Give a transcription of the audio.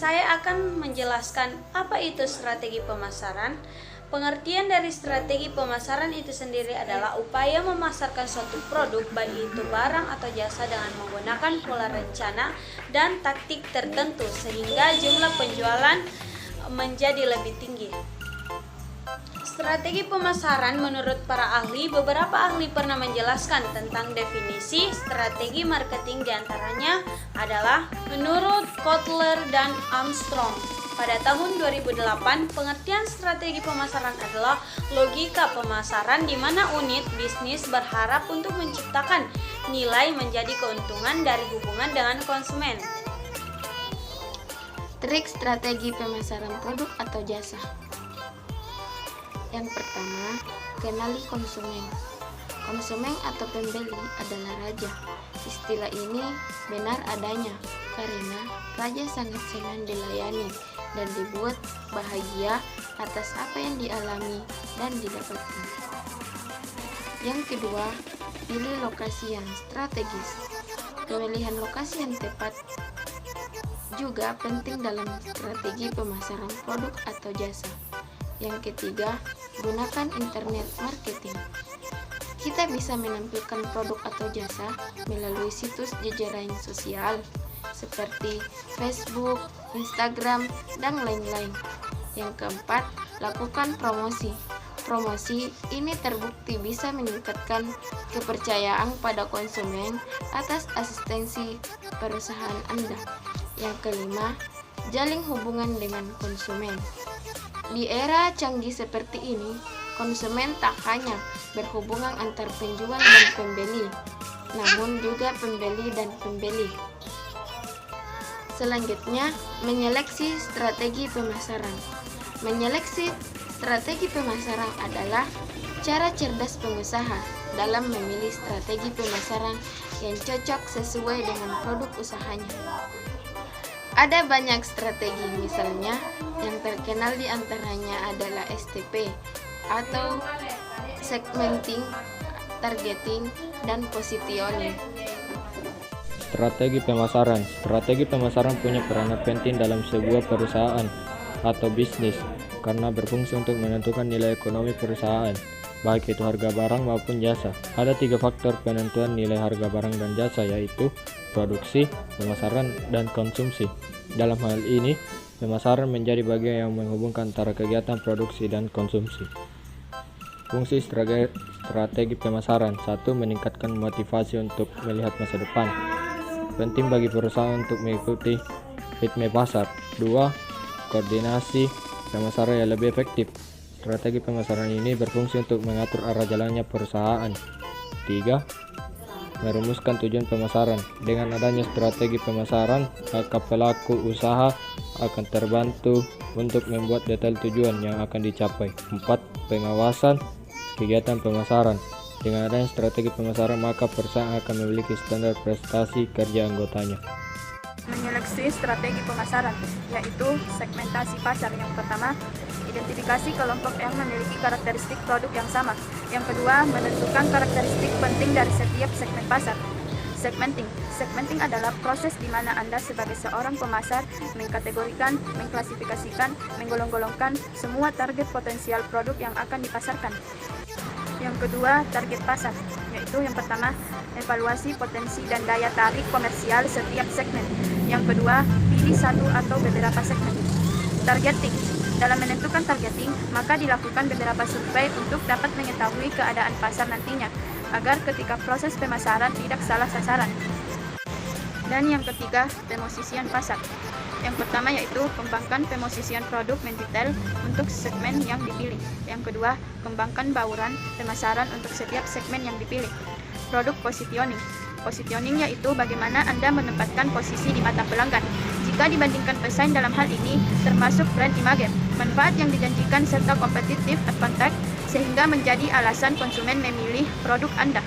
saya akan menjelaskan apa itu strategi pemasaran. Pengertian dari strategi pemasaran itu sendiri adalah upaya memasarkan suatu produk, baik itu barang atau jasa, dengan menggunakan pola rencana dan taktik tertentu sehingga jumlah penjualan menjadi lebih tinggi. Strategi pemasaran menurut para ahli, beberapa ahli pernah menjelaskan tentang definisi strategi marketing, diantaranya adalah menurut Kotler dan Armstrong. Pada tahun 2008, pengertian strategi pemasaran adalah logika pemasaran di mana unit bisnis berharap untuk menciptakan nilai menjadi keuntungan dari hubungan dengan konsumen. Trik strategi pemasaran produk atau jasa. Yang pertama, kenali konsumen. Konsumen atau pembeli adalah raja. Istilah ini benar adanya karena raja sangat senang dilayani dan dibuat bahagia atas apa yang dialami dan didapatkan. Yang kedua, pilih lokasi yang strategis. Pemilihan lokasi yang tepat juga penting dalam strategi pemasaran produk atau jasa. Yang ketiga, gunakan internet marketing. Kita bisa menampilkan produk atau jasa melalui situs jejaring sosial seperti Facebook, Instagram, dan lain-lain. Yang keempat, lakukan promosi. Promosi ini terbukti bisa meningkatkan kepercayaan pada konsumen atas asistensi perusahaan Anda. Yang kelima, jalin hubungan dengan konsumen. Di era canggih seperti ini, konsumen tak hanya berhubungan antar penjual dan pembeli, namun juga pembeli dan pembeli. Selanjutnya, menyeleksi strategi pemasaran. Menyeleksi strategi pemasaran adalah cara cerdas pengusaha dalam memilih strategi pemasaran yang cocok sesuai dengan produk usahanya. Ada banyak strategi, misalnya yang terkenal di antaranya adalah STP atau segmenting, targeting, dan positioning. Strategi pemasaran. Strategi pemasaran punya peranan penting dalam sebuah perusahaan atau bisnis karena berfungsi untuk menentukan nilai ekonomi perusahaan, baik itu harga barang maupun jasa. Ada 3 faktor penentuan nilai harga barang dan jasa, yaitu produksi, pemasaran, dan konsumsi. Dalam hal ini, pemasaran menjadi bagian yang menghubungkan antara kegiatan produksi dan konsumsi. Fungsi strategi pemasaran. 1. Meningkatkan motivasi untuk melihat masa depan. Penting bagi perusahaan untuk mengikuti ritme pasar. 2. Koordinasi pemasaran yang lebih efektif. Strategi pemasaran ini berfungsi untuk mengatur arah jalannya perusahaan. 3. Merumuskan tujuan pemasaran. Dengan adanya strategi pemasaran, maka pelaku usaha akan terbantu untuk membuat detail tujuan yang akan dicapai. 4. Pengawasan kegiatan pemasaran. Dengan adanya strategi pemasaran, maka perusahaan akan memiliki standar prestasi kerja anggotanya. Menyeleksi strategi pemasaran, yaitu segmentasi pasar. Yang pertama, identifikasi kelompok yang memiliki karakteristik produk yang sama. Yang kedua, menentukan karakteristik penting dari setiap segmen pasar. Segmenting adalah proses di mana Anda sebagai seorang pemasar mengkategorikan, mengklasifikasikan, menggolong-golongkan semua target potensial produk yang akan dipasarkan. Yang kedua, target pasar, yaitu yang pertama, evaluasi potensi dan daya tarik komersial setiap segmen. Yang kedua, pilih satu atau beberapa segmen. Targeting. Dalam menentukan targeting, maka dilakukan beberapa survei untuk dapat mengetahui keadaan pasar nantinya, agar ketika proses pemasaran tidak salah sasaran. Dan yang ketiga, pemosisian pasar. Yang pertama yaitu kembangkan pemosisian produk mendetail untuk segmen yang dipilih. Yang kedua, kembangkan bauran pemasaran untuk setiap segmen yang dipilih. Produk positioning. Positioning yaitu bagaimana Anda menempatkan posisi di mata pelanggan. Jika dibandingkan pesaing dalam hal ini, termasuk brand image, manfaat yang dijanjikan serta competitive advantage sehingga menjadi alasan konsumen memilih produk Anda.